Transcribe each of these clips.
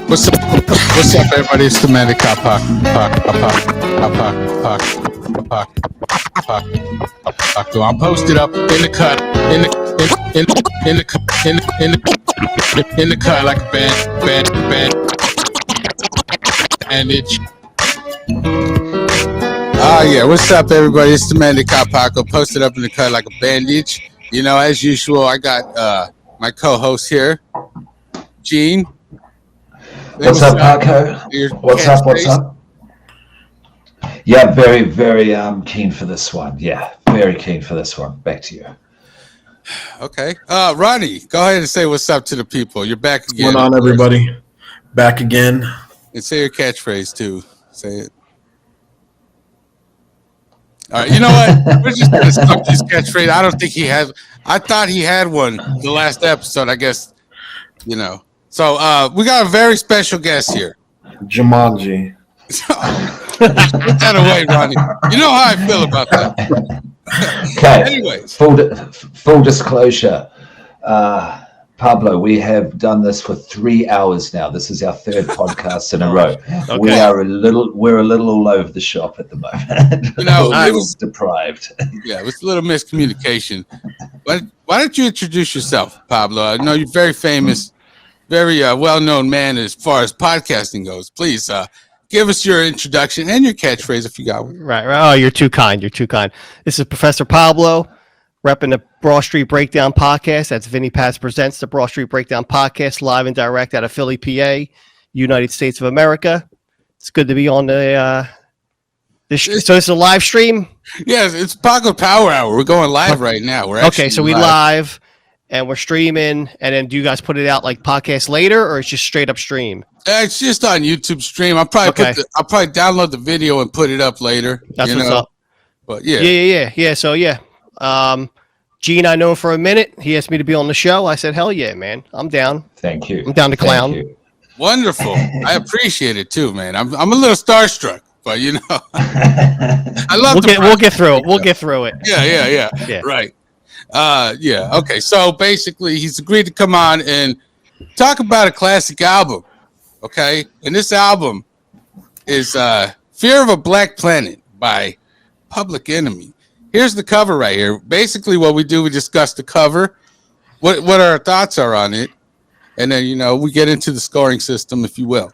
What's up? What's up, everybody? It's the man, Paco. I'm posted up in the cut, in the cut like a bandage. Yeah. What's up, everybody? It's the man, Paco. Posted up in the cut like a bandage. You know, as usual, I got my co-host here, Gene. What's up, Paco? What's up? Yeah, very, very keen for this one. Yeah, very keen for this one. Back to you. Okay. Ronny, go ahead and say what's up to the people. You're back again. What's going on, everybody? Back again. And say your catchphrase, too. Say it. All right. You know what? We're just going to stop this catchphrase. I don't think he has. I thought he had one the last episode, I guess, you know. So we got a very special guest here. Jumanji. Put that away, Ronny. You know how I feel about that. Okay. Anyways. Full disclosure. Pablo, we have done this for 3 hours now. This is our third podcast in a row. Okay. We're a little all over the shop at the moment. You know, I was deprived. Yeah, it was a little miscommunication. But why don't you introduce yourself, Pablo? I know you're very famous, very well-known man as far as podcasting goes. Please give us your introduction and your catchphrase if you got one. Right. Oh, you're too kind. This is Professor Pablo, repping the Broad Street Breakdown podcast. That's Vinny Paz Presents the Broad Street Breakdown podcast, live and direct out of Philly, PA, United States of America. It's good to be on the so this is a live stream? Yes, it's Paco Power Hour. We're going live right now. Okay, so we live and we're streaming, and then do you guys put it out like podcast later, or it's just straight up stream? It's just on YouTube stream. I'll probably download the video and put it up later. That's what's up. But yeah. Yeah. So yeah. Gene, I know him for a minute. He asked me to be on the show. I said, hell yeah, man. I'm down. Thank you. I'm down to clown. Wonderful. I appreciate it too, man. I'm a little starstruck, but you know, I love. We'll get through it. We'll get through it. Yeah. Right. Yeah. Okay. So basically, he's agreed to come on and talk about a classic album. Okay, and this album is "Fear of a Black Planet" by Public Enemy. Here's the cover right here. Basically, what we do, we discuss the cover, what our thoughts are on it, and then we get into the scoring system, if you will.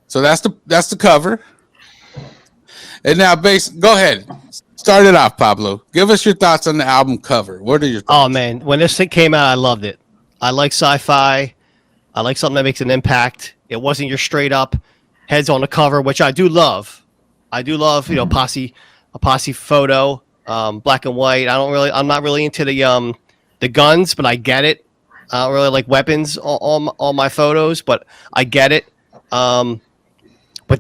So that's the cover. And now, go ahead, start it off, Pablo. Give us your thoughts on the album cover. What are your thoughts? Oh man, when this thing came out, I loved it. I like sci-fi. I like something that makes an impact. It wasn't your straight up heads on the cover, which I do love. A posse photo. Black and white. I'm not really into the guns, but I get it. I don't really like weapons on my photos, but I get it. But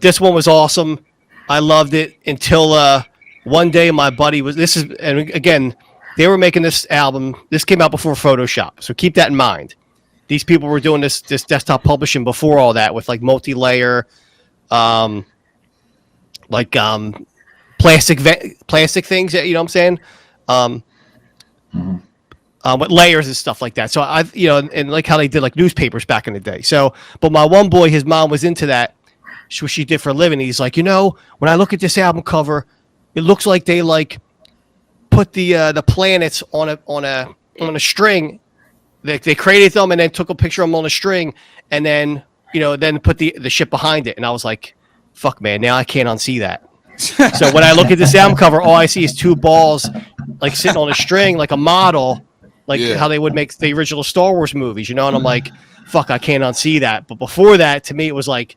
this one was awesome. I loved it until one day my buddy and again, they were making this album. This came out before Photoshop, so keep that in mind. These people were doing this desktop publishing before all that with like multi-layer, plastic things, you know what I'm saying? With layers and stuff like that. So and like how they did like newspapers back in the day. So, but my one boy, his mom was into that. What she did for a living. He's like, when I look at this album cover, it looks like they like put the planets on a string. They created them and then took a picture of them on a string, and then then put the ship behind it. And I was like, fuck, man, now I can't unsee that. So when I look at this album cover, all I see is two balls like sitting on a string, like a model, how they would make the original Star Wars movies, and I'm like, fuck, I can't unsee that. But before that, to me, it was like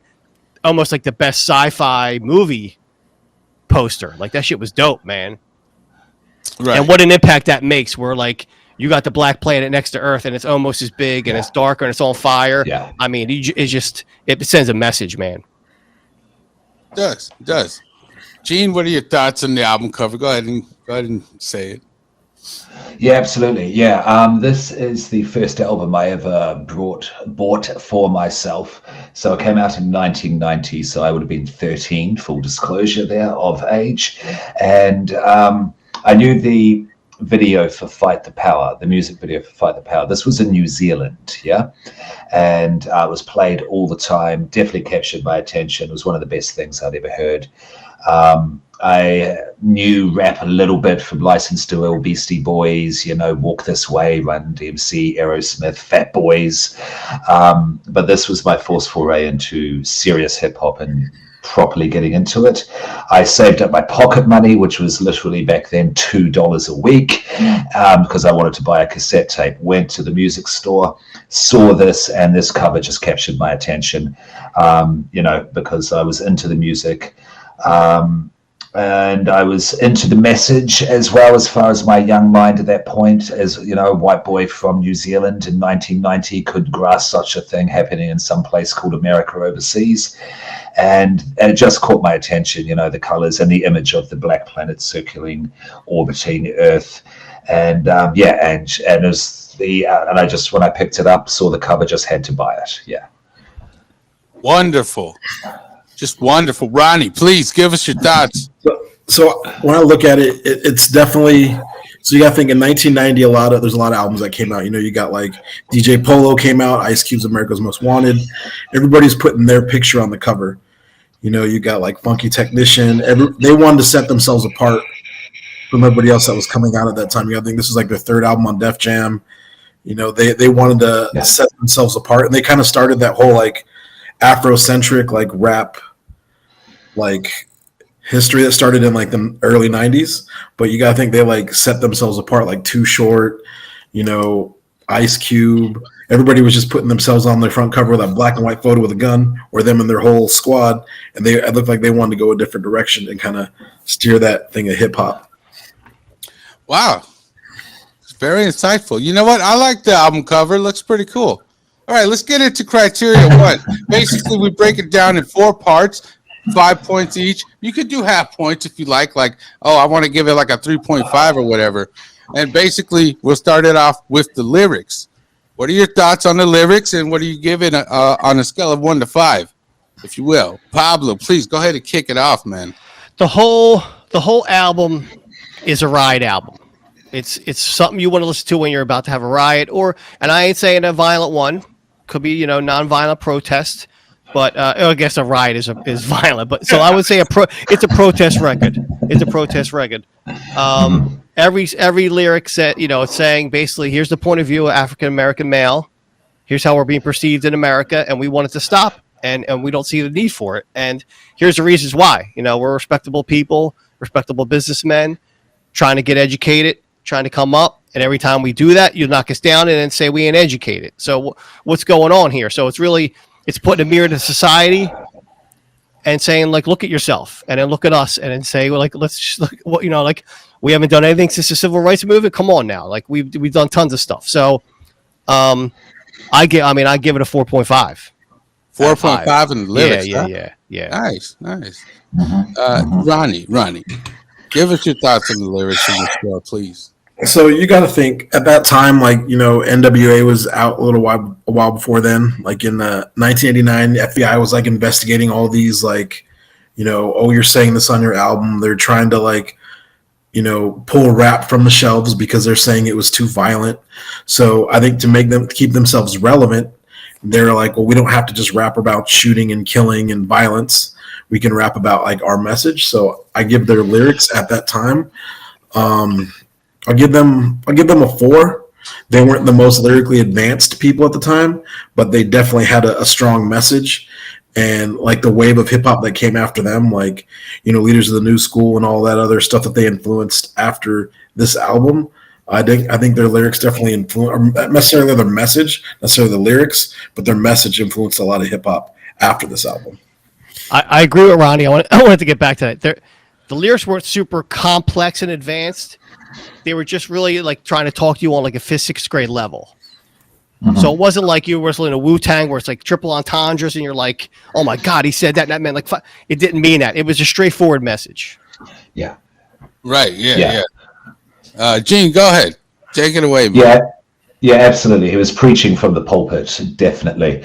almost like the best sci-fi movie poster. Like that shit was dope, man. Right. And what an impact that makes, where like you got the black planet next to Earth and it's almost as big and it's darker and it's on fire. Yeah. I mean, it sends a message, man. It does. Gene, what are your thoughts on the album cover? Go ahead and say it. Yeah, absolutely. Yeah, this is the first album I ever bought for myself. So it came out in 1990, so I would have been 13, full disclosure there, of age. And I knew video for Fight the Power, the music video for Fight the Power. This was in New Zealand, yeah? And it was played all the time, definitely captured my attention. It was one of the best things I'd ever heard. I knew rap a little bit from License to Ill, Beastie Boys, Walk This Way, Run DMC, Aerosmith, Fat Boys. But this was my first foray into serious hip hop and properly getting into it. I saved up my pocket money, which was literally back then $2 a week, because I wanted to buy a cassette tape. Went to the music store, saw this, and this cover just captured my attention, because I was into the music. And I was into the message as well, as far as my young mind at that point, as a white boy from New Zealand in 1990 could grasp such a thing happening in some place called America overseas. And it just caught my attention, the colors and the image of the black planet circling, orbiting the Earth. And and it was and I just, when I picked it up, saw the cover, just had to buy it. Yeah. Wonderful. Just wonderful. Ronnie, please give us your thoughts. So when I look at it, it's definitely, so you got to think in 1990, there's a lot of albums that came out. You got like DJ Polo came out, Ice Cube's America's Most Wanted. Everybody's putting their picture on the cover. You got like Funky Technician. They wanted to set themselves apart from everybody else that was coming out at that time. I think this was like their third album on Def Jam. They wanted to set themselves apart, and they kind of started that whole like Afrocentric like rap like history that started in like the early 90s. But you gotta think they like set themselves apart, like Too Short, Ice Cube. Everybody was just putting themselves on their front cover with a black and white photo with a gun, or them and their whole squad, and it looked like they wanted to go a different direction and kind of steer that thing of hip hop. Wow, it's very insightful. You know what? I like the album cover. It looks pretty cool. All right, let's get into criteria one. Basically, we break it down in 4 parts, 5 points each. You could do half points if you like, I want to give it like a 3.5 or whatever. And basically, we'll start it off with the lyrics. What are your thoughts on the lyrics, and what do you give it on a scale of 1 to 5, if you will? Pablo, please go ahead and kick it off, man. The whole album is a riot album. It's something you want to listen to when you're about to have a riot, and I ain't saying a violent one. Could be, non-violent protest, but I guess a riot is violent. But so I would say it's a protest record. It's a protest record. Every lyric said, it's saying basically, here's the point of view of African American male. Here's how we're being perceived in America, and we want it to stop, and we don't see the need for it. And here's the reasons why. We're respectable people, respectable businessmen, trying to get educated, trying to come up. And every time we do that, you knock us down and then say we ain't educated. So what's going on here? So it's putting a mirror to society and saying, like, look at yourself, and then look at us, and then say, well, like, let's just look, we haven't done anything since the civil rights movement. Come on now. Like we've done tons of stuff. So I give it a 4.5. 4.5 in the lyrics. Yeah. Nice. Ronnie, give us your thoughts on the lyrics in this show, please. So you got to think at that time, like, NWA was out a while before then. Like in 1989, the FBI was like investigating all these, like, you're saying this on your album. They're trying to like, pull rap from the shelves because they're saying it was too violent. So I think to keep themselves relevant, they're like, well, we don't have to just rap about shooting and killing and violence. We can rap about like our message. So I give their lyrics at that time. I'll give them a 4. They weren't the most lyrically advanced people at the time, but they definitely had a strong message. And like the wave of hip hop that came after them, like, Leaders of the New School and all that other stuff that they influenced after this album. I think their lyrics definitely influenced, not necessarily their message, necessarily the lyrics, but their message influenced a lot of hip hop after this album. I agree with Ronnie. I wanted to get back to that. The lyrics weren't super complex and advanced. They were just really like trying to talk to you on like a 5th, 6th grade level. Mm-hmm. So it wasn't like you were listening to Wu-Tang where it's like triple entendres and you're like, oh my God, he said that and that meant like, it didn't mean that. It was a straightforward message. Yeah. Right. Yeah. Gene, go ahead. Take it away, man. Yeah, absolutely. He was preaching from the pulpit, definitely.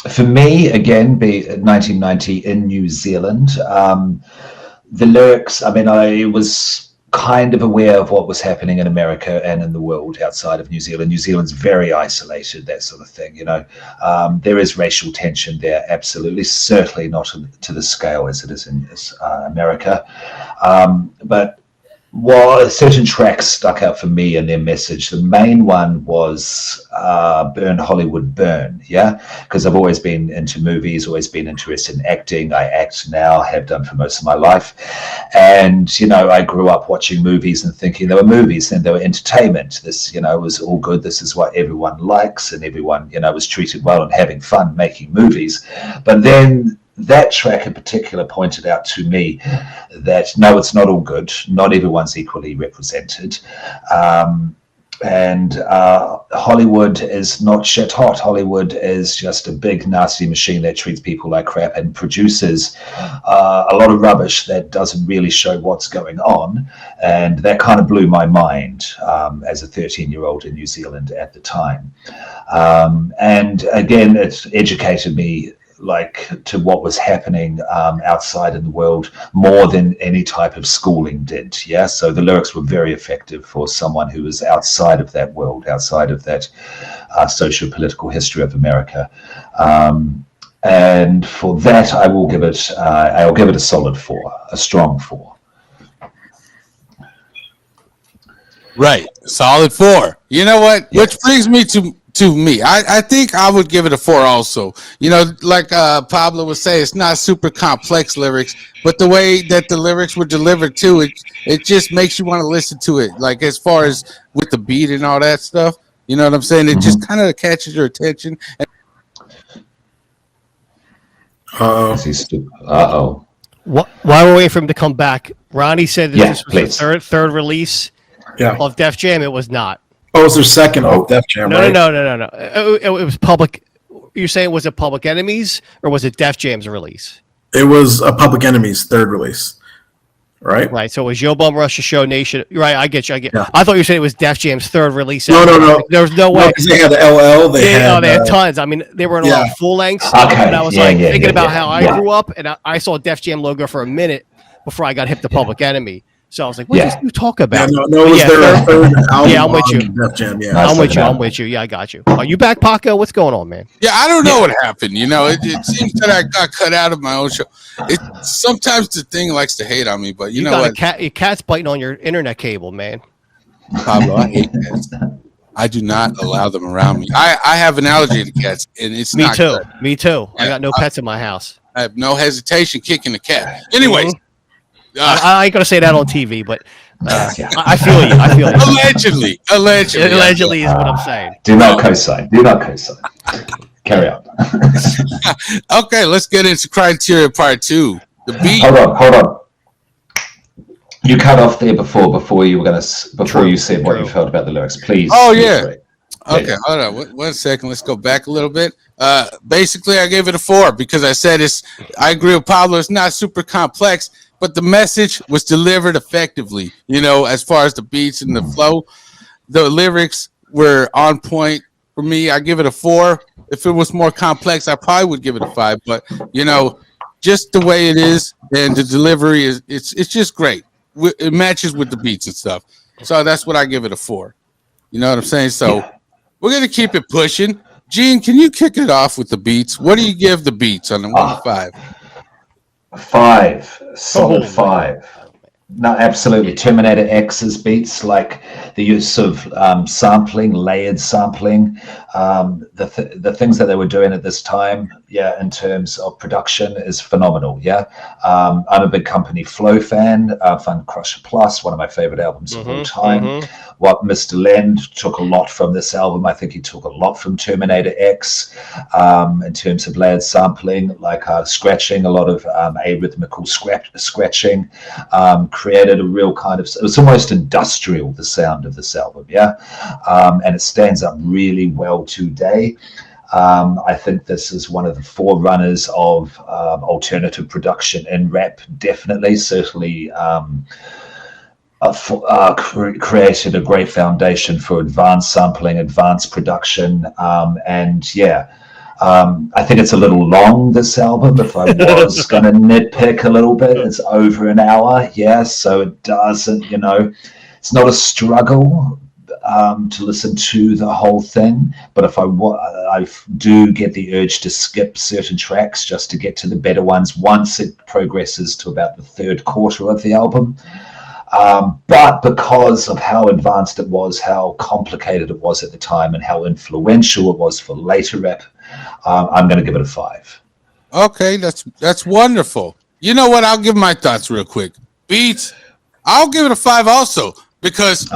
For me, again, be 1990 in New Zealand, the lyrics, I was kind of aware of what was happening in America and in the world outside of New Zealand. New Zealand's very isolated, that sort of thing, you know. There is racial tension there, absolutely, certainly not to the scale as it is in America. But well, certain tracks stuck out for me in their message. The main one was Burn Hollywood Burn, yeah? Because I've always been into movies, always been interested in acting. I act now, have done for most of my life. And, you know, I grew up watching movies and thinking they were movies and they were entertainment. This, you know, was all good. This is what everyone likes, and everyone, you know, was treated well and having fun making movies. But then that track in particular pointed out to me that no, it's not all good. Not everyone's equally represented. And Hollywood is not shit hot. Hollywood is just a big nasty machine that treats people like crap and produces a lot of rubbish that doesn't really show what's going on. And that kind of blew my mind as a 13-year-old in New Zealand at the time. And again, it educated me like to what was happening outside in the world more than any type of schooling did. Yeah, so the lyrics were very effective for someone who was outside of that world, outside of that socio-political history of America. And for that, I'll give it a solid 4, a strong 4. Right, solid 4. You know what? Yes. Which brings me to me. I think I would give it a 4 also. You know, like Pablo would say, it's not super complex lyrics, but the way that the lyrics were delivered to it just makes you want to listen to it. Like as far as with the beat and all that stuff, you know what I'm saying? It just kind of catches your attention. Uh-oh. While we're waiting for him to come back, Ronnie said that this was the third release of Def Jam. It was not. Oh, it's their second Def Jam, no, right? No. It was Public. You're saying was it Public Enemy's or was it Def Jam's release? It was a Public Enemy's third release, right? Right. So it was Yo Bum Rush, Show Nation. Right. I get you. Yeah. I thought you said it was Def Jam's third release. No. There was no way. Because they had the LL. They had tons. I mean, they were in a lot of full length stuff. Okay. And I was thinking about how I grew up, and I saw Def Jam logo for a minute before I got hip to Public Enemy. So I was like, what did you talk about? Yeah, no, it was their third album. Yeah, I'm with you. Def Jam, yeah. I'm with you. Yeah, I got you. Are you back, Paco? What's going on, man? Yeah, I don't know what happened. You know, it seems that I got cut out of my own show. Sometimes the thing likes to hate on me, but you know what? Your cat's biting on your internet cable, man. Pablo, I hate cats. I do not allow them around me. I have an allergy to cats, and it's not good. Me too. Yeah, I got no pets in my house. I have no hesitation kicking a cat. Anyways. I ain't gonna say that on TV, but I feel you. Allegedly is what I'm saying. Do not co-sign. Carry on. Okay, let's get into criteria part 2. The beat. Hold on. You cut off there before you said what you felt about the lyrics. Please. Oh yeah. Okay, hold on. One second. Let's go back a little bit. Basically, I gave it a 4 because I said I agree with Pablo. It's not super complex, but the message was delivered effectively. You know, as far as the beats and the flow, the lyrics were on point for me. I give it a 4. If it was more complex, I probably would give it a 5. But you know, just the way it is and the delivery it's just great. It matches with the beats and stuff. So that's what I give it a 4. You know what I'm saying? So we're gonna keep it pushing. Gene, can you kick it off with the beats? What do you give the beats on the 1 to 5? 5, solid 5. No, absolutely. Terminator X's beats, like the use of sampling, layered sampling, the things that they were doing at this time, in terms of production is phenomenal. I'm a big Company Flow fan, Fun Crusher Plus, one of my favorite albums of all time. What Mr. Lend took a lot from this album. I think he took a lot from Terminator X in terms of layered sampling, like scratching, a lot of arrhythmical scratching, created a real kind of, it was almost industrial, the sound of this album, and it stands up really well today. I think this is one of the forerunners of alternative production in rap, definitely, certainly created a great foundation for advanced sampling, advanced production, and I think it's a little long, this album. If I was going to nitpick a little bit, it's over an hour. Yeah, so it doesn't, it's not a struggle to listen to the whole thing. But if I do get the urge to skip certain tracks just to get to the better ones once it progresses to about the third quarter of the album. But because of how advanced it was, how complicated it was at the time, and how influential it was for later rap, I'm going to give it a 5. Okay, that's wonderful. You know what? I'll give my thoughts real quick. Beats, I'll give it a 5 also, because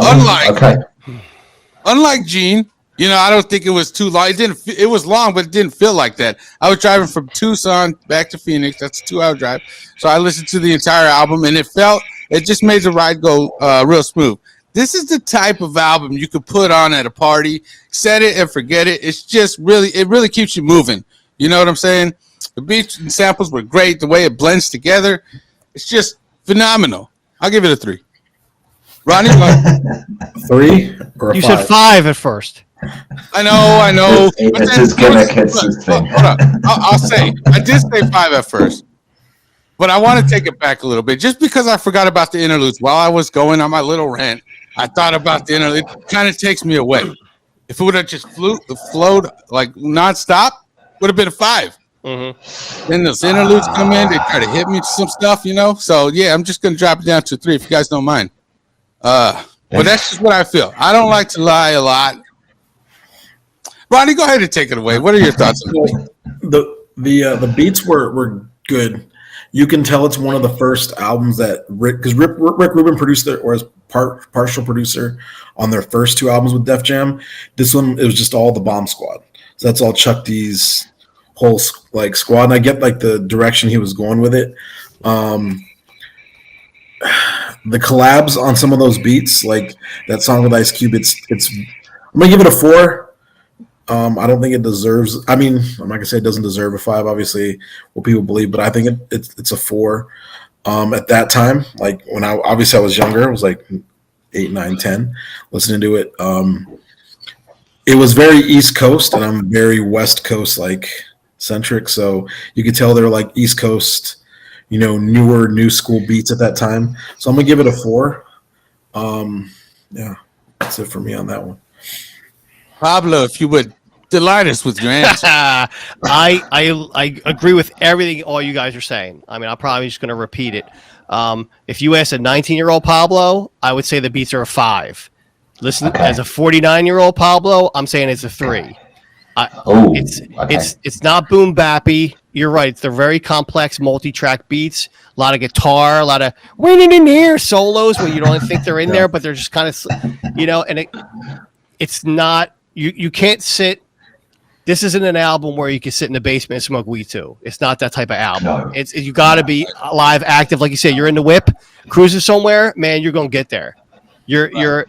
unlike Gene, I don't think it was too long. It was long, but it didn't feel like that. I was driving from Tucson back to Phoenix. That's a 2-hour drive. So I listened to the entire album, and it just made the ride go real smooth. This is the type of album you could put on at a party, set it and forget it. It's just it really keeps you moving. You know what I'm saying? The beats and samples were great. The way it blends together, it's just phenomenal. I'll give it a 3. Ronnie, 3 or a 5? You said 5 at first. I know. It's his gimmick. It's his thing. Hold on. I'll say, I did say 5 at first. But I want to take it back a little bit, just because I forgot about the interludes. While I was going on my little rant, I thought about the interlude. It kind of takes me away. If it would have just flowed like nonstop, would have been a 5. Mm-hmm. Then those interludes come in, they try to hit me to some stuff, So yeah, I'm just gonna drop it down to 3 if you guys don't mind. But that's just what I feel. I don't like to lie a lot. Ronnie, go ahead and take it away. What are your thoughts on it? The beats were good. You can tell it's one of the first albums that Rick Rubin produced it, or as partial producer on their first 2 albums with Def Jam. This one, it was just all the Bomb Squad. So that's all Chuck D's whole squad. And I get the direction he was going with it. The collabs on some of those beats, like that song with Ice Cube, it's I'm gonna give it a 4. I don't think it deserves. I mean, I'm not gonna say it doesn't deserve a 5. Obviously, what people believe, but I think it's a 4. At that time, like when I was younger, I was like 8, 9, 10, listening to it. It was very East Coast, and I'm very West Coast centric. So you could tell they're like East Coast, new school beats at that time. So I'm gonna give it a 4. Yeah, that's it for me on that one. Pablo, if you would delight us with your answer. I agree with everything all you guys are saying. I mean, I'm probably just going to repeat it. If you ask a 19-year-old Pablo, I would say the beats are a 5. Listen, as a 49-year-old Pablo, I'm saying it's a 3. It's not boom bappy. You're right. They're very complex multi-track beats. A lot of guitar, a lot of solos where you don't think they're in there, but they're just kind of, and it's not. You can't sit. This isn't an album where you can sit in the basement and smoke weed too. It's not that type of album. No. You got to be live, active, like you said. You're in the whip, cruising somewhere, man. You're gonna get there. Your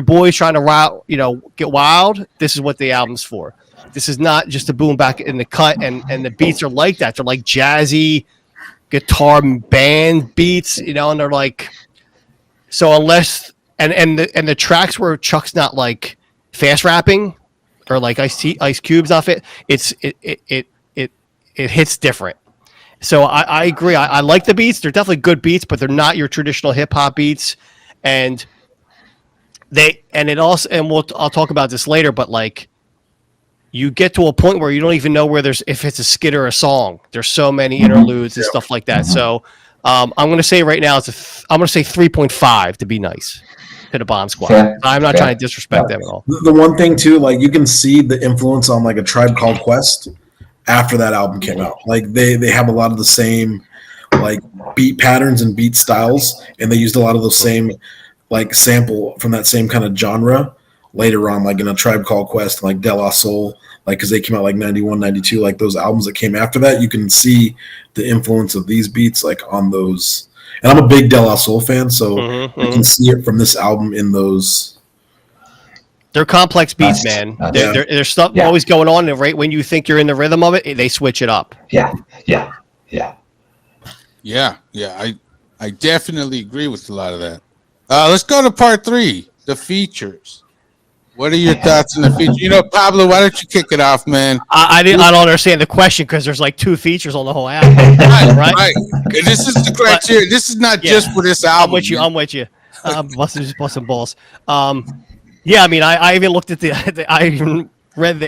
boys trying to get wild. This is what the album's for. This is not just a boom back in the cut, and the beats are like that. They're like jazzy guitar band beats, and they're like. So unless and the tracks where Chuck's not like fast rapping, or like Ice Cube's off it. It hits different. So I agree. I like the beats. They're definitely good beats, but they're not your traditional hip hop beats. And I'll talk about this later, but like you get to a point where you don't even know if it's a skit or a song. There's so many interludes and stuff like that. So I'm going to say right now I'm going to say 3.5 to be nice. To the Bomb Squad. I'm not trying to disrespect them at all. The one thing too, like you can see the influence on like A Tribe Called Quest after that album came out. Like they have a lot of the same like beat patterns and beat styles, and they used a lot of those same like sample from that same kind of genre later on, like in A Tribe Called Quest, like De La Soul, like because they came out like 91, 92, like those albums that came after that. You can see the influence of these beats like on those. And I'm a big De La Soul fan, so you can see it from this album in those. They're complex beats, man. There's stuff always going on, and right when you think you're in the rhythm of it, they switch it up. Yeah. I definitely agree with a lot of that. Let's go to part 3, the features. What are your thoughts on the feature? You know, Pablo, why don't you kick it off, man? I don't understand the question because there's like 2 features on the whole album, right? This is the criteria. This is not just for this album. I'm with you. Busting balls. Yeah, I mean, I even looked at I even read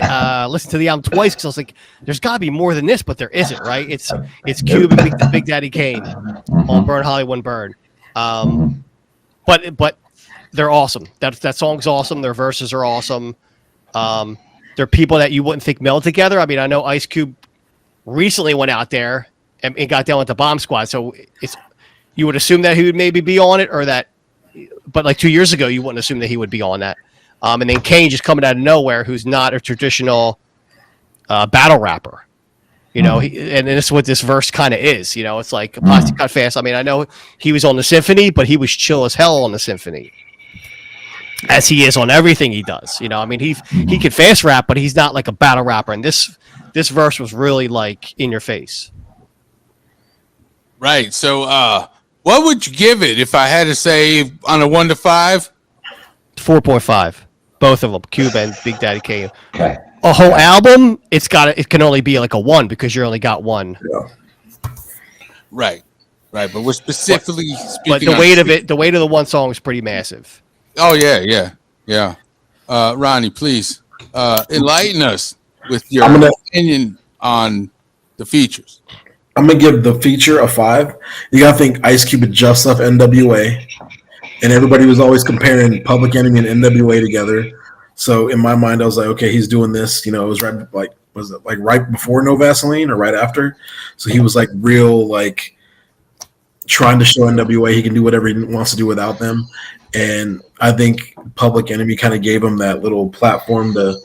listened to the album twice because I was like, there's got to be more than this, but there isn't, right? It's Cube and Big Daddy Kane on Burn Hollywood Burn. But they're awesome. That song's awesome. Their verses are awesome. They're people that you wouldn't think meld together. I mean, I know Ice Cube recently went out there and got down with the Bomb Squad, so you would assume that he would maybe be on it, but like 2 years ago, you wouldn't assume that he would be on that. And then Kane just coming out of nowhere, who's not a traditional battle rapper. You know, and this is what this verse kind of is. You know, it's like Plastic Cut Fast. I mean, I know he was on the symphony, but he was chill as hell on the symphony, as he is on everything he does. You know, I mean, he can fast rap, but he's not like a battle rapper. And this verse was really like in your face. Right. So, what would you give it if I had to say on a 1 to 5? 4.5. Both of them, Cube and Big Daddy Kane. Okay. A whole album, it can only be like a 1 because you only got 1. Yeah. Right. But we're specifically speaking. But the weight of the one song is pretty massive. Oh yeah. Ronnie, please enlighten us with your opinion on the features. I'm gonna give the feature a 5. You gotta think Ice Cube had just left NWA, and everybody was always comparing Public Enemy and NWA together. So in my mind, I was like, okay, he's doing this. You know, it was right before No Vaseline or right after? So he was like real like trying to show NWA he can do whatever he wants to do without them. And I think Public Enemy kind of gave him that little platform to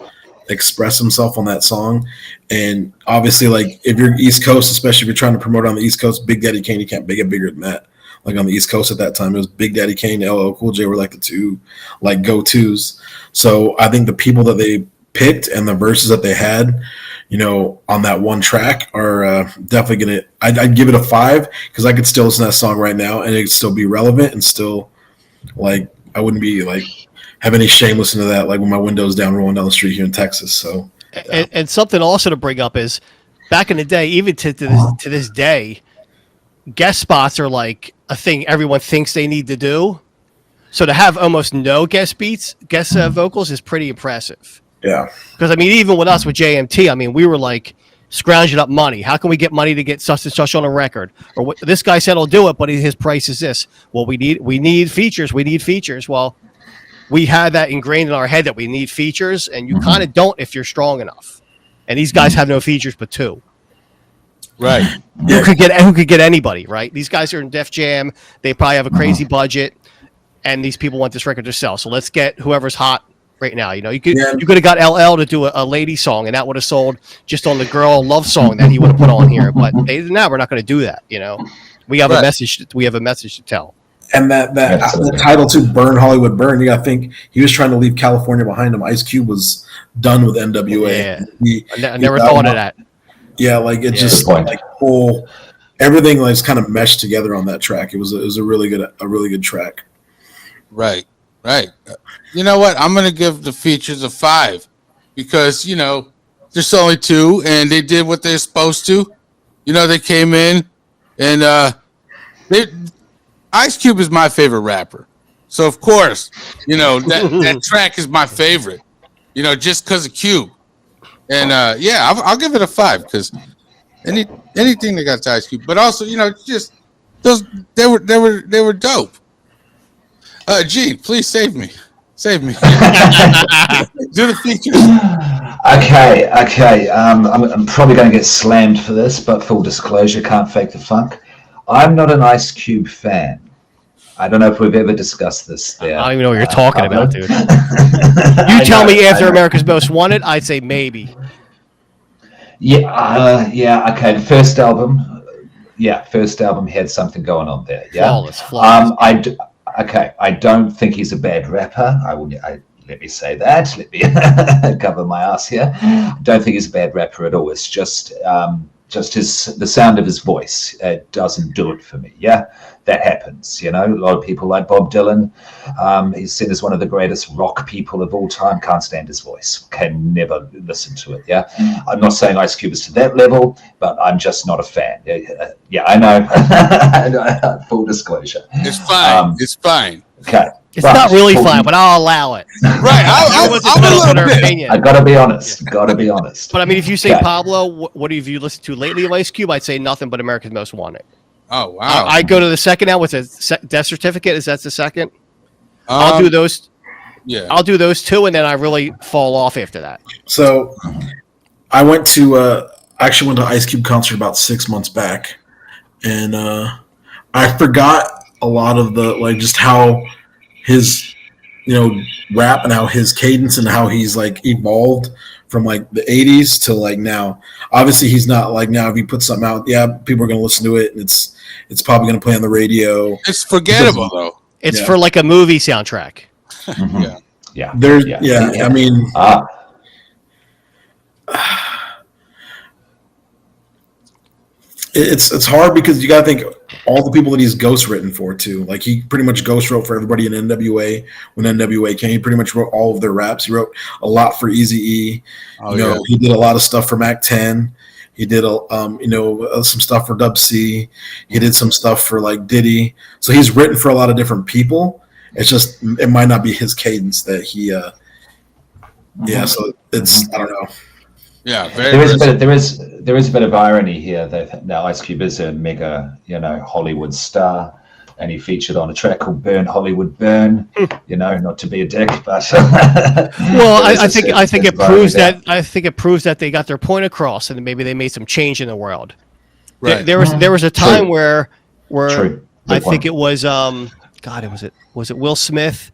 express himself on that song. And obviously, like if you're East Coast, especially if you're trying to promote on the East Coast, Big Daddy Kane, you can't get bigger than that. Like on the East Coast at that time, it was Big Daddy Kane and LL Cool J were like the 2 like go-tos. So I think the people that they picked and the verses that they had, you know, on that one track are definitely I'd give it a 5 because I could still listen to that song right now and it'd still be relevant and still like I wouldn't be like have any shame listening to that like when my window's down rolling down the street here in Texas. So and something also to bring up is back in the day, even to this day, guest spots are like a thing everyone thinks they need to do. So to have almost no guest vocals is pretty impressive. Yeah. Because, I mean, even with us with JMT, I mean, we were like scrounging up money. How can we get money to get such and such on a record? Or this guy said he'll do it, but his price is this. Well, we need features. We need features. Well, we had that ingrained in our head that we need features, and you kind of don't if you're strong enough. And these guys have no features but 2. Right. Who could get anybody, right? These guys are in Def Jam. They probably have a crazy budget, and these people want this record to sell. So let's get whoever's hot right now. You know, you could have got LL to do a lady song, and that would have sold just on the girl love song that he would have put on here. But we're not going to do that. You know, we have a message. We have a message to tell. And the title to Burn Hollywood Burn, you gotta think he was trying to leave California behind him. Ice Cube was done with NWA. Yeah. I never thought of that. Yeah, like it just like whole everything like kind of meshed together on that track. It was a really good track. Right. You know what? I'm gonna give the features a 5 because you know there's only 2 and they did what they're supposed to. You know, they came in and Ice Cube is my favorite rapper, so of course you know that track is my favorite. You know, just because of Cube. And I'll give it a 5 because anything that got to Ice Cube, but also you know just those they were dope. Gene, please save me. Do the features. Okay. I'm probably going to get slammed for this, but full disclosure, can't fake the funk. I'm not an Ice Cube fan. I don't know if we've ever discussed this there. I don't even know what you're talking about, dude. You tell me after America's Most Wanted, I'd say maybe. Yeah, okay. The first album had something going on there. Yeah. Flawless. I don't think he's a bad rapper. Let me say that. Let me cover my ass here. I don't think he's a bad rapper at all. It's just just the sound of his voice doesn't do it for me. Yeah, that happens. A lot of people like Bob Dylan. He's seen as one of the greatest rock people of all time. Can't stand his voice. Can never listen to it. Yeah, I'm not saying Ice Cube is to that level, but I'm just not a fan. Yeah, I know. Full disclosure. It's fine. It's fine. Okay. It's not really fine, but I'll allow it. Right. I'm a little bit. I gotta be honest. Gotta be honest. But I mean, if you say Pablo, what have you listened to lately of Ice Cube? I'd say nothing but America's Most Wanted. Oh wow! I go to the second now with a death certificate. Is that the second? I'll do those. Yeah, I'll do those two, and then I really fall off after that. So, I went to actually went to Ice Cube concert about 6 months back, and I forgot a lot of the just how his rap and how his cadence and how he's evolved from the 80s to now. Obviously he's not now if he puts something out, people are going to listen to it, and it's probably going to play on the radio. It's forgettable though. It's for a movie soundtrack. Mm-hmm. Yeah. There's I mean it's hard because you got to think all the people that he's ghost written for too. He pretty much ghost wrote for everybody in NWA when NWA came. He pretty much wrote all of their raps. He wrote a lot for Eazy-E. He did a lot of stuff for Mac 10. He did some stuff for Dub C. He did some stuff for Diddy. So he's written for a lot of different people. It's just it might not be his cadence that he. So it's I don't know. Yeah, there is a bit of irony here that now Ice Cube is a mega Hollywood star, and he featured on a track called "Burn Hollywood Burn." Not to be a dick, but well, I think it proves that they got their point across, and maybe they made some change in the world. Right. There was a time where True. I think it was was it Will Smith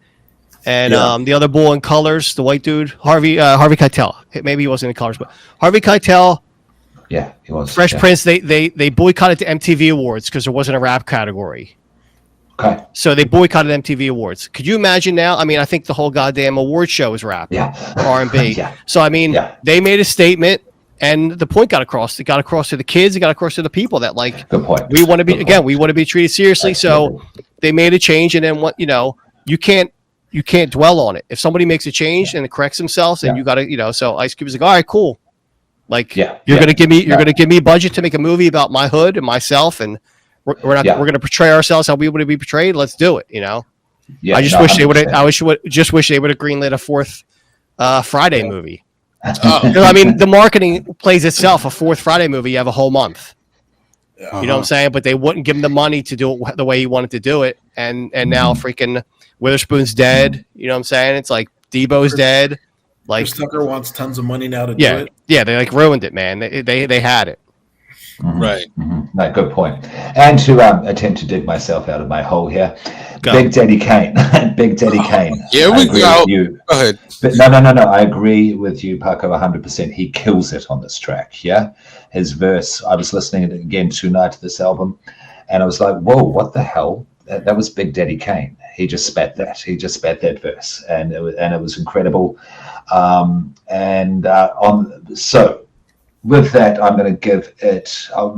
and the other bull in colors, the white dude, Harvey Keitel. Maybe he wasn't in colors, but Harvey Keitel. Yeah, he was. Fresh Prince. They boycotted the MTV Awards because there wasn't a rap category. Okay. So they boycotted MTV Awards. Could you imagine now? I mean, I think the whole goddamn award show is rap, R&B. Yeah. So I mean, they made a statement, and the point got across. It got across to the kids. It got across to the people that Good point. we want to be we want to be treated seriously. So they made a change, and then you can't dwell on it. If somebody makes a change and it corrects themselves, then you got to So Ice Cube is all right, cool. You're gonna give me a budget to make a movie about my hood and myself, and we're gonna portray ourselves how we want to be portrayed. Let's do it. I just wish they would. I wish they would have greenlit a fourth Friday movie. I mean, the marketing plays itself. A fourth Friday movie, you have a whole month. You know what I'm saying? But they wouldn't give him the money to do it the way he wanted to do it, and now freaking Witherspoon's dead. You know what I'm saying? It's like Debo's dead. Chris Tucker wants tons of money now to do it. Yeah, they ruined it, man. They had it. Mm-hmm. Right. Mm-hmm. No, good point. And to attempt to dig myself out of my hole here, Big Daddy Kane. Big Daddy Kane. Here we go. Go ahead. But no. I agree with you, Paco, 100%. He kills it on this track. Yeah, his verse. I was listening again tonight to this album, and I was like, "Whoa, what the hell?" That was Big Daddy Kane. He just spat that. He just spat that verse, and it was incredible. So with that, I'm going to give it. I'll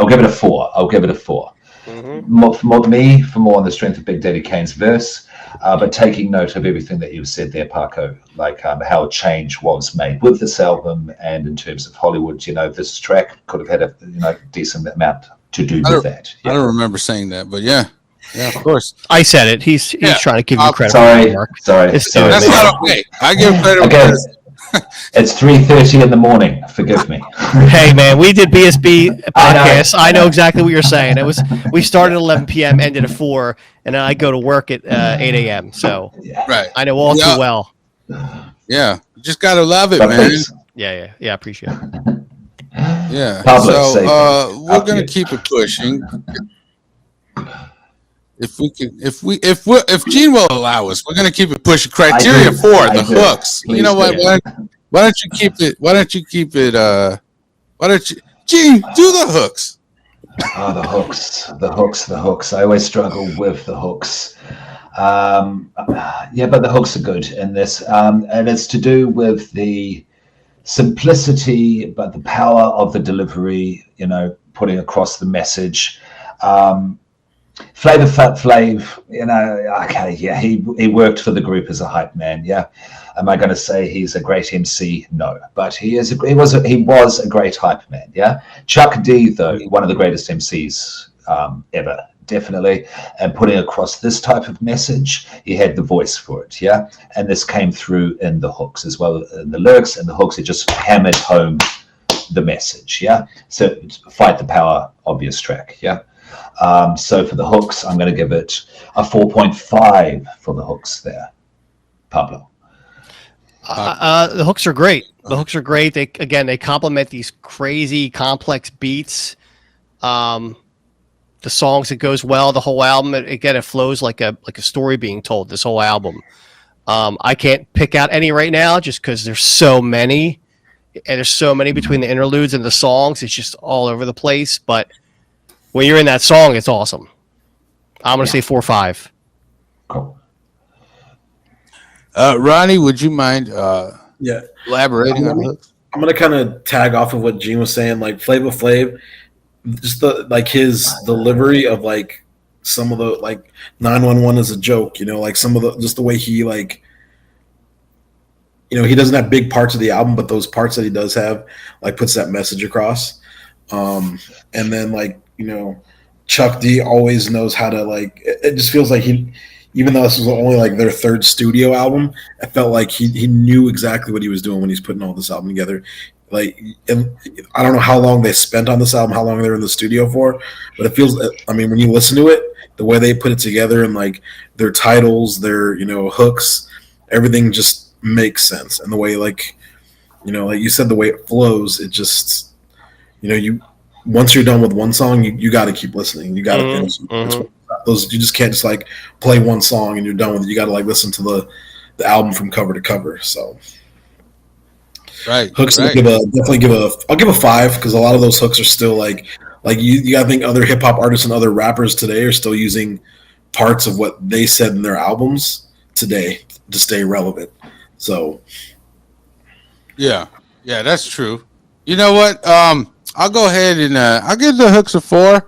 give it a 4. I'll give it a 4. Mm-hmm. More on the strength of Big Daddy Kane's verse, but taking note of everything that you said there, Paco, how change was made with this album, and in terms of Hollywood, this track could have had a decent amount to do with that. I don't remember saying that, but yeah, of course. I said it. He's trying to give you credit. Sorry. That's not okay. I give credit. Okay. It's 3:30 in the morning. Forgive me. Hey man, we did BSB podcast. I know exactly what you're saying. We started at 11 p.m., ended at 4, and then I go to work at 8 a.m. So right, I know all too well. Yeah, you just gotta love it, man. Please. Yeah. Appreciate it. Yeah. Pablo, so we're gonna keep it pushing. If Gene will allow us, we're gonna keep it pushing. Criteria 4, the hooks. Please, you know what? Why don't you keep it? Why don't you, Gene, do the hooks? Oh, the hooks. I always struggle with the hooks. But the hooks are good in this, and it's to do with the simplicity, but the power of the delivery, putting across the message. Flavor Flav, okay, yeah, he worked for the group as a hype man, yeah. Am I going to say he's a great MC? No, but he was a great hype man, yeah. Chuck D, though, one of the greatest MCs ever, definitely, and putting across this type of message, he had the voice for it, yeah. And this came through in the hooks as well, in the lyrics and the hooks. It just hammered home the message, yeah. So Fight the Power, obvious track, yeah. So for the hooks, I'm going to give it a 4.5 for the hooks there. Pablo. The hooks are great. The hooks are great. They complement these crazy, complex beats. The songs, it goes well. The whole album, it flows like a story being told. This whole album. I can't pick out any right now, just because there's so many, and there's so many between the interludes and the songs. It's just all over the place. But when you're in that song, it's awesome. I'm going to say 4.5. Cool. Ronnie, would you mind elaborating on hooks? I'm going to kind of tag off of what Gene was saying. Like Flavor Flav, just his delivery of like some of the like 911 is a joke, like some of the, just the way he like, he doesn't have big parts of the album, but those parts that he does have like puts that message across. And then like, Chuck D always knows how to like, it just feels like even though this was only like their third studio album, I felt like he knew exactly what he was doing when he's putting all this album together. Like, and I don't know how long they spent on this album, how long they were in the studio for, but it feels, I mean, when you listen to it, the way they put it together and like their titles, their, hooks, everything just makes sense. And the way like, like you said, the way it flows, it just, once you're done with one song, you got to keep listening. You got to finish. You just can't just like play one song and you're done with it. You got to like listen to the album from cover to cover. So, right, hooks. Right. I'll give a 5 because a lot of those hooks are still like you got to think other hip hop artists and other rappers today are still using parts of what they said in their albums today to stay relevant. So, yeah, that's true. You know what? I'll go ahead and I'll give the hooks a 4.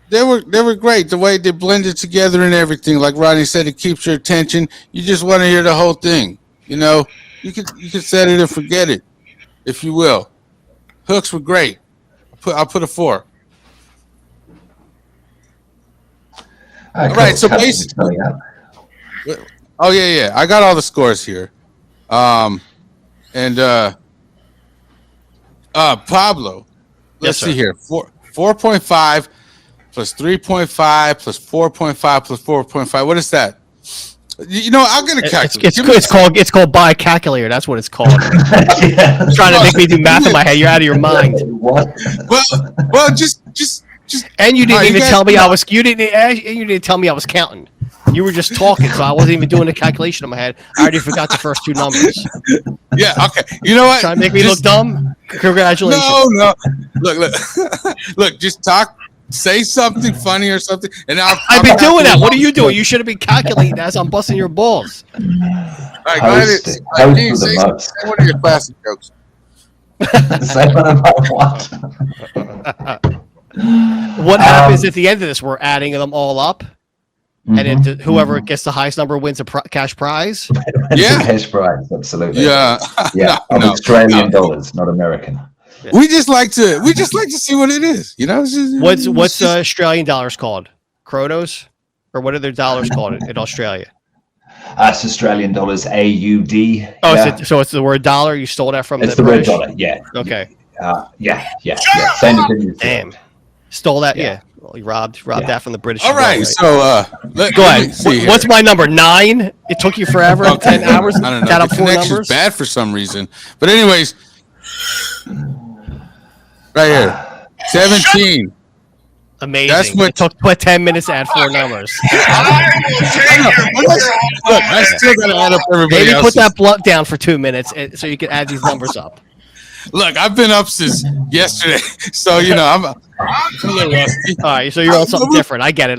They were great. The way they blended together and everything. Like Ronnie said, it keeps your attention. You just want to hear the whole thing. You could set it and forget it, if you will. Hooks were great. I'll put a 4. All right. So basically, oh yeah. I got all the scores here. Pablo, let's see here. 4.5 plus 3.5 plus 4.5 plus 4.5. What is that? I'll get a calculator. It's called buy a calculator. That's what it's called. Yeah. Trying to make me do math in my head. You're out of your mind. What? Well, just. And you didn't even tell me I was. You didn't tell me I was counting. You were just talking, so I wasn't even doing the calculation in my head. I already forgot the first 2 numbers. Yeah. Okay. You know what? Trying to make me look dumb. Congratulations. No. Look. Just talk. Say something funny or something, and I've been doing that. What are you doing? You should have been calculating as I'm busting your balls. All right, go ahead. Say one of your classic jokes. Say one of my what? What happens at the end of this? We're adding them all up, and then whoever gets the highest number wins a cash prize. Yeah, cash prize, absolutely. Yeah, Australian dollars, not American. Yeah. We just like to see what it is, What's Australian dollars called? Kronos, or what are their dollars called in Australia? It's Australian dollars, AUD. Oh, yeah. So it's the word dollar. You stole that from the British? word dollar. Yeah. Okay. Yeah. Same as damn. Stole that? Yeah. Well, you robbed that from the British. All right. So go ahead. What's my number? 9. It took you forever. 10 hours. I don't know. Got The up 4 numbers. Bad for some reason, but anyways. Right here, 17. Amazing. That's what it took 10 minutes to add 4 numbers. Look, I still gotta add up everybody Maybe else's. put that blunt down for 2 minutes so you can add these numbers up. Look, I've been up since yesterday, so I'm a little rusty. All right, so you're on something different. I get it.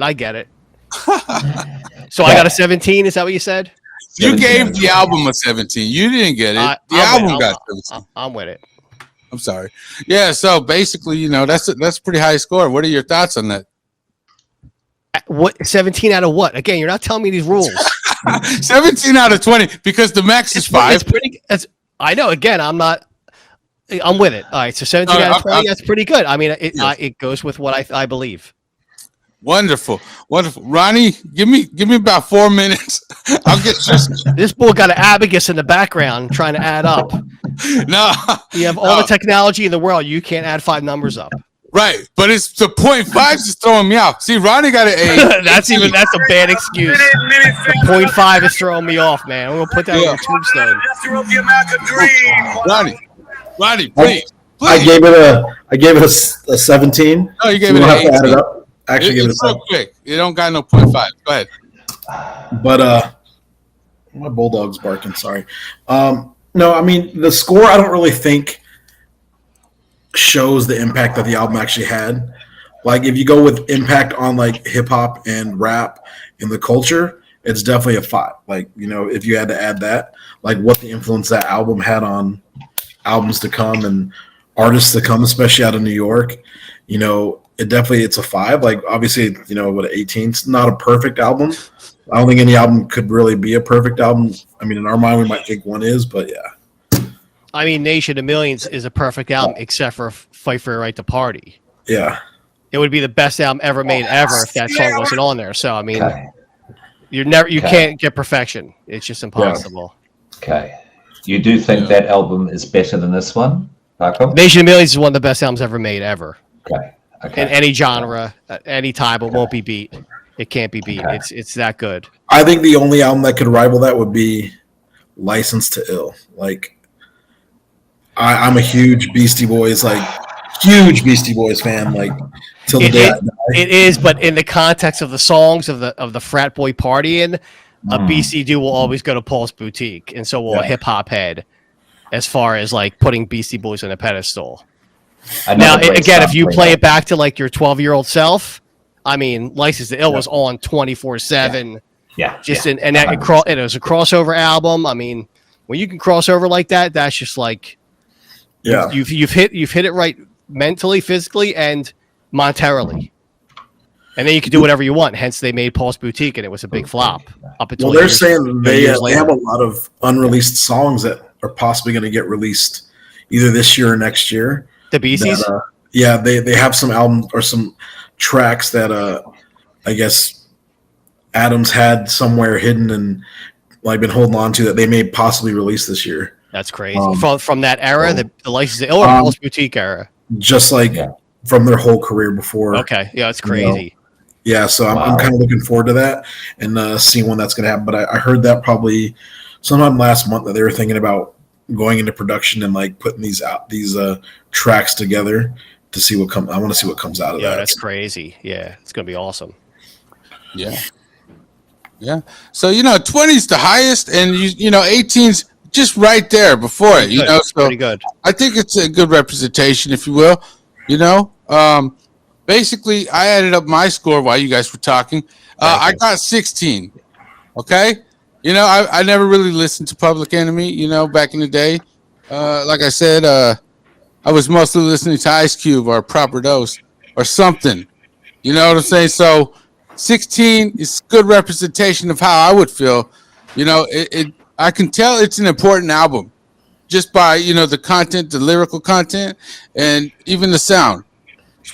So I got a 17. Is that what you said? You gave the album a 17. You didn't get it. The album got 17. I'm with it. I'm sorry. Yeah, so basically, that's a pretty high score. What are your thoughts on that? What 17 out of what? Again, you're not telling me these rules. 17 out of 20 because the max is 5. It's pretty. I know. Again, I'm with it. All right, so 17 out of 20. That's pretty good. I mean, it goes with what I believe. Wonderful. Ronny, give me about 4 minutes. I'll get this boy got an abacus in the background trying to add up. No, you have all the technology in the world. You can't add 5 numbers up. Right, but it's the 0.5 is throwing me off. See, Ronny got an A. That's a bad excuse. The 0.5 is throwing me off, man. I'm gonna put that on the tombstone. Ronny, please. I gave it a 17. No, you gave it an 18. Add it up. Actually, it's so quick. You don't got no 0.5. Go ahead. But my bulldog's barking. Sorry. No, I mean the score. I don't really think shows the impact that the album actually had. Like if you go with impact on like hip hop and rap in the culture, it's definitely a 5. Like, if you had to add that, like what the influence that album had on albums to come and artists to come, especially out of New York, it's a 5. Like obviously, what an 18. It's not a perfect album. I don't think any album could really be a perfect album. I mean, in our mind, we might think one is, but yeah. I mean, Nation of Millions is a perfect album, except for Fight for Your Right to Party. Yeah. It would be the best album ever made ever if that song wasn't on there. So, I mean, you can't get perfection. It's just impossible. Okay. You do think that album is better than this one, Paco? Nation of Millions is one of the best albums ever made ever. Okay. In any genre, any time, it won't be beat. It can't be beat. Okay. It's that good. I think the only album that could rival that would be License to Ill. Like, I'm a huge Beastie Boys fan, like till the day I die. It is, but in the context of the songs of the frat boy partying, a BCD will always go to Paul's Boutique, and so will a hip hop head, as far as like putting Beastie Boys on a pedestal. Now, again, if you play it back to like your 12-year-old self, I mean, License to Ill was on 24/7. Yeah. And it was a crossover album. I mean, when you can cross over like that, that's just like. Yeah, you've hit it right mentally, physically, and monetarily, and then you can do whatever you want. Hence, they made Paul's Boutique, and it was a big flop. Up until they're saying they have a lot of unreleased songs that are possibly going to get released either this year or next year. The Beasties, they have some albums or some tracks that I guess Adams had somewhere hidden and like been holding on to that they may possibly release this year. That's crazy. From that era, the License to Ill or Paul's Boutique era? Just like from their whole career before. Okay. Yeah, it's crazy. Yeah, so I'm kind of looking forward to that and seeing when that's going to happen. But I heard that probably sometime last month that they were thinking about going into production and like putting these tracks together to see what comes. I want to see what comes out of that. Yeah, that's crazy. Yeah, it's going to be awesome. Yeah. Yeah. So, 20 is the highest and 18's just right there before it, so pretty good. I think it's a good representation, if you will. Basically, I added up my score while you guys were talking. I got 16. Okay, I never really listened to Public Enemy. Back in the day, like I said, I was mostly listening to Ice Cube or Proper Dose or something. You know what I'm saying? So 16 is good representation of how I would feel. I can tell it's an important album just by, the content, the lyrical content, and even the sound.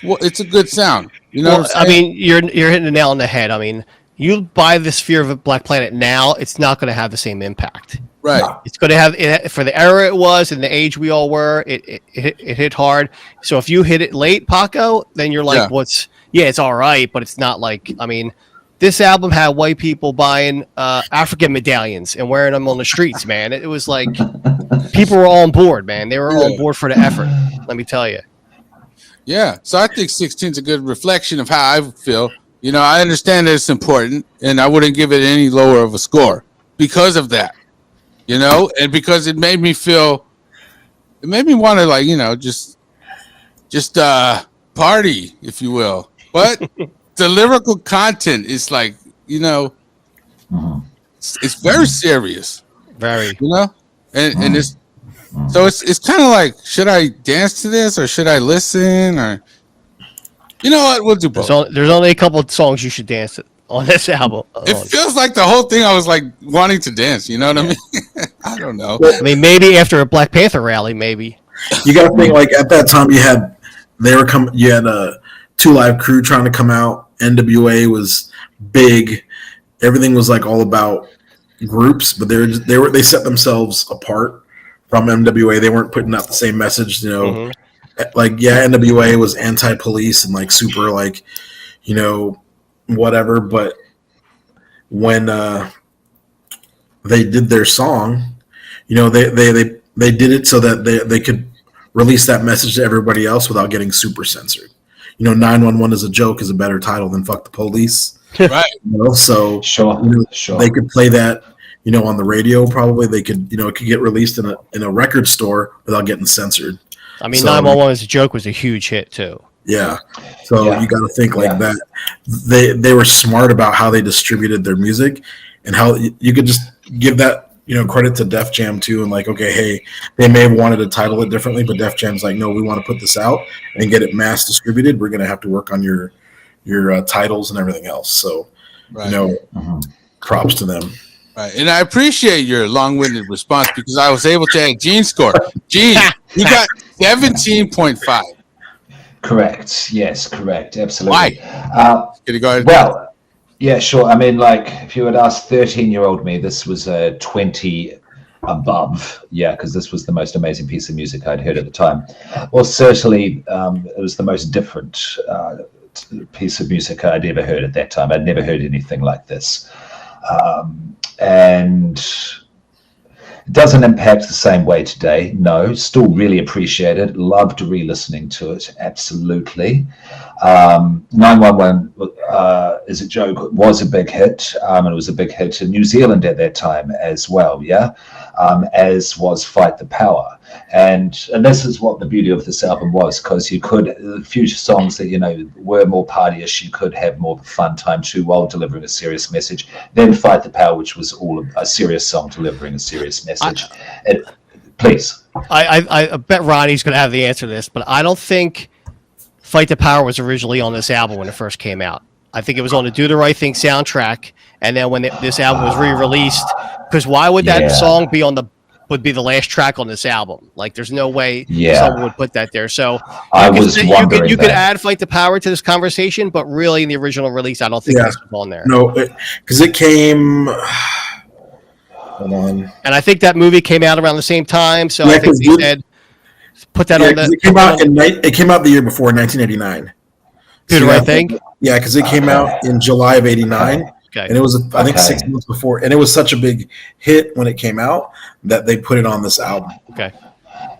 It's a good sound. I mean, you're hitting the nail on the head. I mean, you buy this Fear of a Black Planet now, it's not going to have the same impact. Right. It's going to have, for the era it was and the age we all were, it hit hard. So if you hit it late, Paco, then you're like, it's all right, but it's not like, I mean, this album had white people buying African medallions and wearing them on the streets, man. It was like people were all on board, man. They were all on board for the effort. Let me tell you. Yeah. So I think 16 is a good reflection of how I feel. I understand that it's important, and I wouldn't give it any lower of a score because of that. And because it made me feel, it made me want to just party, if you will. But the lyrical content is like, it's very serious, Very. you know, and it's kind of like, should I dance to this or should I listen, or you know what, we'll do both. There's only a couple of songs you should dance to on this album. It feels like the whole thing I was like wanting to dance, you know what I mean? I don't know. I mean, maybe after a Black Panther rally, maybe. You got to think like at that time you had 2 Live Crew trying to come out. NWA was big. Everything was like all about groups, but they set themselves apart from NWA. They weren't putting out the same message, you know. Mm-hmm. Like NWA was anti-police and like super like, you know, whatever. But when they did their song, you know, they did it so that they could release that message to everybody else without getting super censored. You know, 911 is a joke is a better title than Fuck the Police. Right. You know, so Sure. they could play that, you know, on the radio. Probably they could, you know, it could get released in a record store without getting censored. I mean, So- 911 as a joke was a huge hit too. Yeah. So Yeah. you got to think like Yeah. that. They were smart about how they distributed their music, and how you could just give that, you know, credit to Def Jam too. And like, okay, hey, they may have wanted to title it differently, but Def Jam's like, no, we want to put this out and get it mass distributed. We're going to have to work on your titles and everything else. So, Right. you know, props to them. Right. And I appreciate your long-winded response because I was able to add Gene's score. Gene, you got 17.5. Correct. Yes, correct. Absolutely. Can you go ahead? Well, yeah, sure. I mean, like, if you had asked 13-year-old me, this was a 20 above. Yeah, because this was the most amazing piece of music I'd heard at the time. Well, certainly it was the most different piece of music I'd ever heard at that time. I'd never heard anything like this. And it doesn't impact the same way today. No, still really appreciate it. Loved re-listening to it. Absolutely. 911 is a joke. Was a big hit. And it was a big hit in New Zealand at that time as well. Yeah. As was Fight the Power. And this is what the beauty of this album was, because you could, future songs that, you know, were more partyish, you could have more of a fun time too while delivering a serious message. Then Fight the Power, which was all a serious song delivering a serious message. Please. I bet Ronnie's going to have the answer to this, but I don't think Fight the Power was originally on this album when it first came out. I think it was on the Do the Right Thing soundtrack, and then when this album was re-released, because why would that song be would be the last track on this album? Like, there's no way someone would put that there. So I was wondering you could add Fight the Power to this conversation, but really in the original release, I don't think this was on there. No, because it came. Hold on. And I think that movie came out around the same time, so I think they said put that on the. It came out the year before, 1989. Do the Right Thing. Yeah, because it came out in July of '89. Okay. And it was, I think, 6 months before. And it was such a big hit when it came out that they put it on this album. Okay.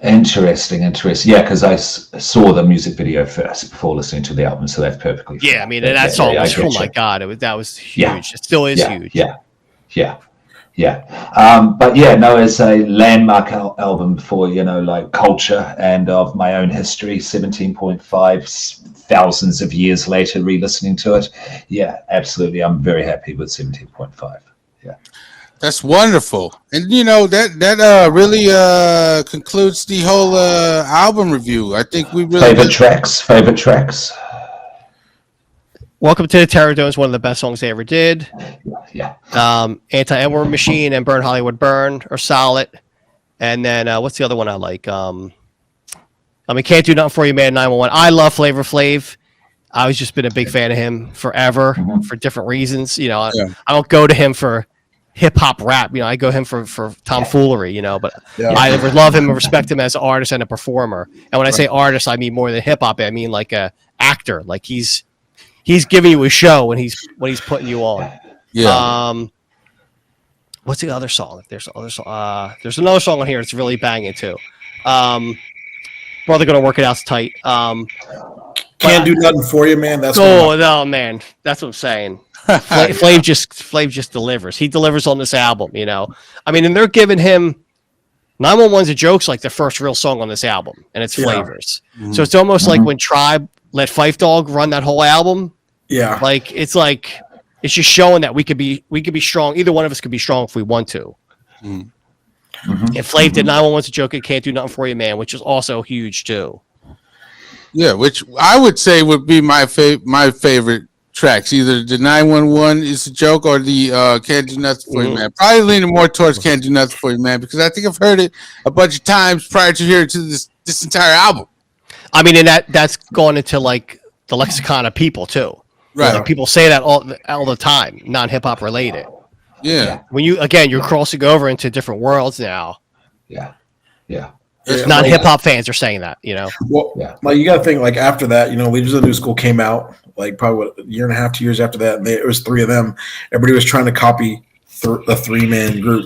Interesting. Yeah, because I saw the music video first before listening to the album, so that's perfectly fine. Yeah, I mean, that song was, oh my God, that was huge. Yeah. It still is huge. Yeah. But yeah, no, as a landmark album for, you know, like culture and of my own history, 17.5, thousands of years later, re-listening to it. Yeah, absolutely. I'm very happy with 17.5. Yeah. That's wonderful. And, you know, that really concludes the whole album review. I think we really... Favorite tracks. Welcome to the Terror Dome is one of the best songs they ever did. Yeah. Anti-N-Word Machine and Burn Hollywood Burn are solid. And then what's the other one I like? Can't Do Nothing For You, Man, 911. I love Flavor Flav. I was just been a big fan of him forever for different reasons. You know, I don't go to him for hip hop rap. You know, I go him for tomfoolery. You know, but I love him and respect him as an artist and a performer. And when I say artist, I mean more than hip hop. I mean like a actor. Like he's giving you a show when he's putting you on. Yeah. What's the other song? There's another song on here that's really banging too. Brother, Gonna Work It Out's tight. Can't Do Nothing For You, man. That's no, man. That's what I'm saying. Flav just delivers. He delivers on this album, you know. I mean, and they're giving him 911's a joke's like the first real song on this album, and it's Flavors. Mm-hmm. So it's almost like when Tribe let Phife Dawg run that whole album. Yeah. Like it's like It's just showing that we could be strong. Either one of us could be strong if we want to. And Flav did 911's a joke. It can't do nothing for you, man, which is also huge too. Yeah, which I would say would be my favorite tracks. Either the 911 is a joke or the Can't Do Nothing for You, man. Probably leaning more towards Can't Do Nothing for You, man, because I think I've heard it a bunch of times prior to hearing to this entire album. I mean, and that's going into like the lexicon of people too. Right. Like, people say that all the time, non-hip hop related. Yeah. When you're crossing over into different worlds now. Yeah. Non-hip hop fans are saying that, you know. Well, like you got to think, like after that, you know, Leaders of the New School came out, like probably a year and a half, 2 years after that. And it was three of them. Everybody was trying to copy a three-man group.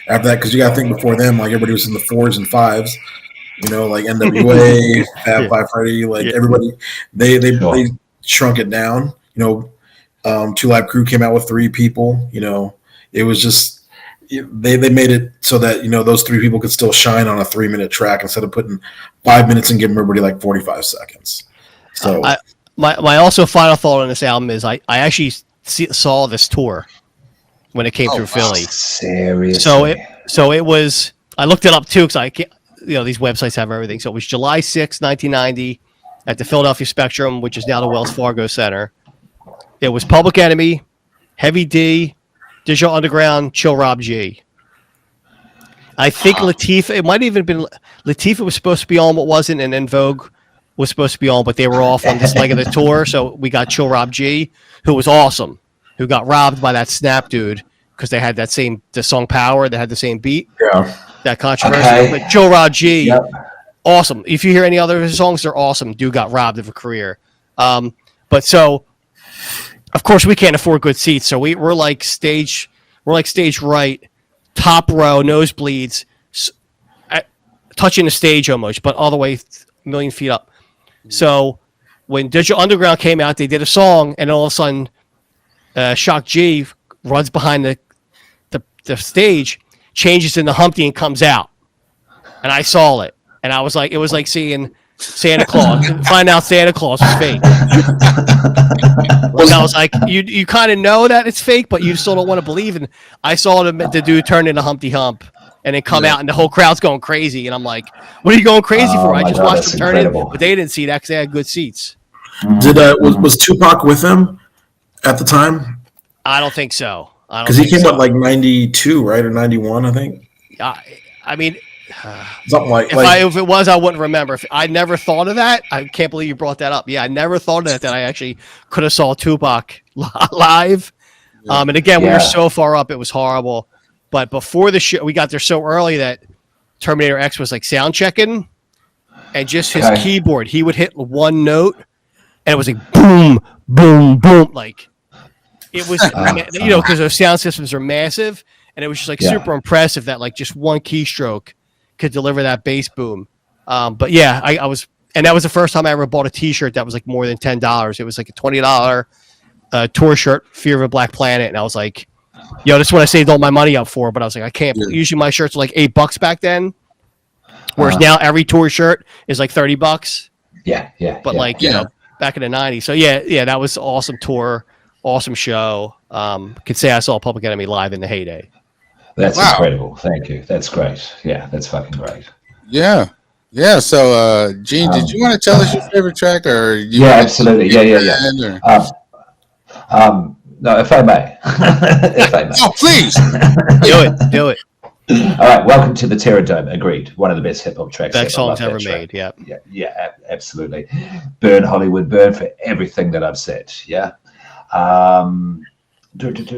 After that, because you got to think before them, like everybody was in the 4s and 5s. You know, like NWA, Fab Five Freddy, like everybody, they shrunk it down. You know, Two Live Crew came out with 3 people. You know, it was just they made it so that, you know, those 3 people could still shine on a 3-minute track instead of putting 5 minutes and giving everybody like 45 seconds. So my also final thought on this album is I actually saw this tour when it came through Philly. Seriously. So it was. I looked it up too because I can't. You know, these websites have everything. So it was July 6, 1990 at the Philadelphia Spectrum, which is now the Wells Fargo Center. It was Public Enemy, Heavy D, Digital Underground, Chill Rob G. I think Latifah, it might even been Latifah was supposed to be on, but wasn't, and then Vogue was supposed to be on, but they were off on this leg of the tour. So we got Chill Rob G, who was awesome, who got robbed by that Snap dude because they had the song Power, that had the same beat. Yeah. That controversy. But Chill Rob G, awesome. If you hear any other songs, they're awesome. Dude got robbed of a career. But so, of course, we can't afford good seats, so we're like stage right, top row, nosebleeds, touching the stage almost, but all the way a million feet up. So when Digital Underground came out, they did a song, and all of a sudden, Shock G runs behind the stage, changes into Humpty and comes out. And I saw it. And I was like, it was like seeing Santa Claus. Find out Santa Claus was fake. And I was like, you kind of know that it's fake, but you still don't want to believe. And I saw the dude turn into Humpty Hump and then come out, and the whole crowd's going crazy. And I'm like, what are you going crazy for? I just watched him turn in, but they didn't see that because they had good seats. Did was Tupac with them at the time? I don't think so. Because he came out like 92, right? Or 91, I think. I mean, something like if it was, I wouldn't remember. I never thought of that. I can't believe you brought that up. Yeah, I never thought of that I actually could have saw Tupac live. And again, we were so far up, it was horrible. But before the show, we got there so early that Terminator X was like sound checking, and just his keyboard, he would hit one note, and it was like boom, boom, boom, like. It was, you know, because those sound systems are massive, and it was just like super impressive that like just one keystroke could deliver that bass boom. But yeah, I was, and that was the first time I ever bought a T-shirt that was like more than $10. It was like a $20 tour shirt, Fear of a Black Planet, and I was like, yo, this is what I saved all my money up for. But I was like, I can't. Usually my shirts were like $8 back then, whereas now every tour shirt is like $30. Yeah. But like you know, back in the '90s. So yeah, that was an awesome tour. Awesome show. Could say I saw Public Enemy live in the heyday. That's incredible. Thank you. That's great. Yeah, that's fucking great. Yeah. So, Gene, did you want to tell us your favorite track, or absolutely. Yeah. No, if I may. Oh, please. Do it. All right. Welcome to the Terror Dome. Agreed. One of the best hip hop tracks. Best songs ever made. Yeah. Absolutely. Burn Hollywood, burn for everything that I've said. Yeah. I'll just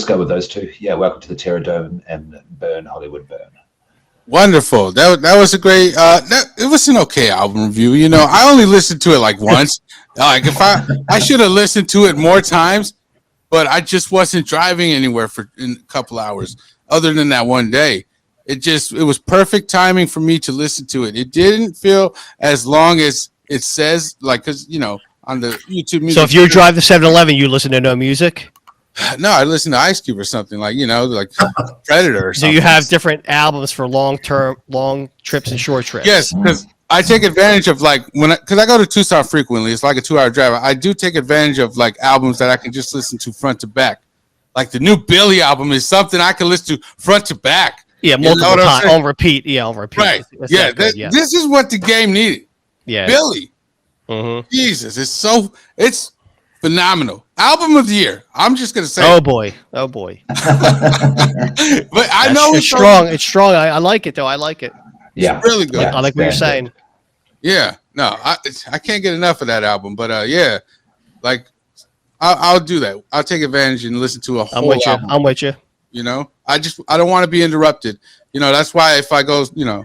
go with those two. Yeah, welcome to the Terror Dome and Burn Hollywood Burn. Wonderful. That was a great. It was an okay album review. You know, I only listened to it like once. Like if I should have listened to it more times, but I just wasn't driving anywhere for in a couple hours. Other than that one day, it was perfect timing for me to listen to it. It didn't feel as long as it says, like, because you know. On the YouTube music. So if you drive the 7-Eleven, you listen to no music? No, I listen to Ice Cube or something, like, you know, like Predator or something. So you have different albums for long trips and short trips. Yes, because I take advantage of like because I go to Tucson frequently. It's like a 2-hour drive. I do take advantage of like albums that I can just listen to front to back. Like the new Billy album is something I can listen to front to back. Yeah, multiple times on repeat. Yeah, on repeat. Right. Yeah, this is what the game needed. Yeah, Billy. Jesus, it's phenomenal. Album of the year. I'm just gonna say. Oh boy. But I know it's strong. It's strong. I like it though. I like it. Yeah, it's really good. I like what you're saying. Yeah, no, I can't get enough of that album. But yeah, like I'll do that. I'll take advantage and listen to a whole album. I'm with you. You know, I don't want to be interrupted. You know, that's why if I go, you know,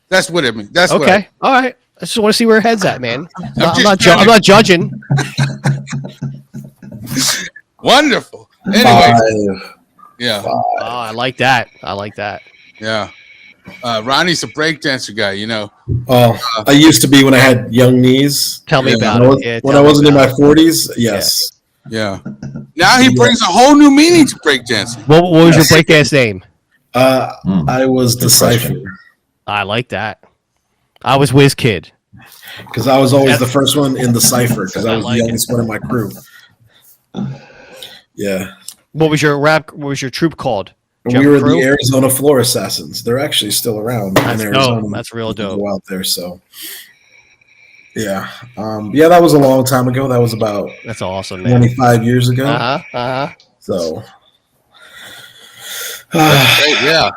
that's what I mean. That's okay. All right. I just want to see where your head's at, man. I'm not judging. Wonderful. Anyway, yeah. Oh, I like that. Yeah. Ronnie's a breakdancer guy, you know. Oh, I used to be when I had young knees. Tell me about it. Yeah, when I wasn't in my 40s, yes. Yeah. Now he brings a whole new meaning to breakdancing. What was your breakdance name? I was Decipher. I like that. I was Whiz Kid. Because I was always the first one in the cipher because I was the youngest one in my crew. Yeah. What was your troop called? We were the Arizona Floor Assassins. They're actually still around in Arizona. Dope. That's real dope. Out there, so yeah, that was a long time ago. That was about that's awesome, man. 25 years ago. So That's great, yeah.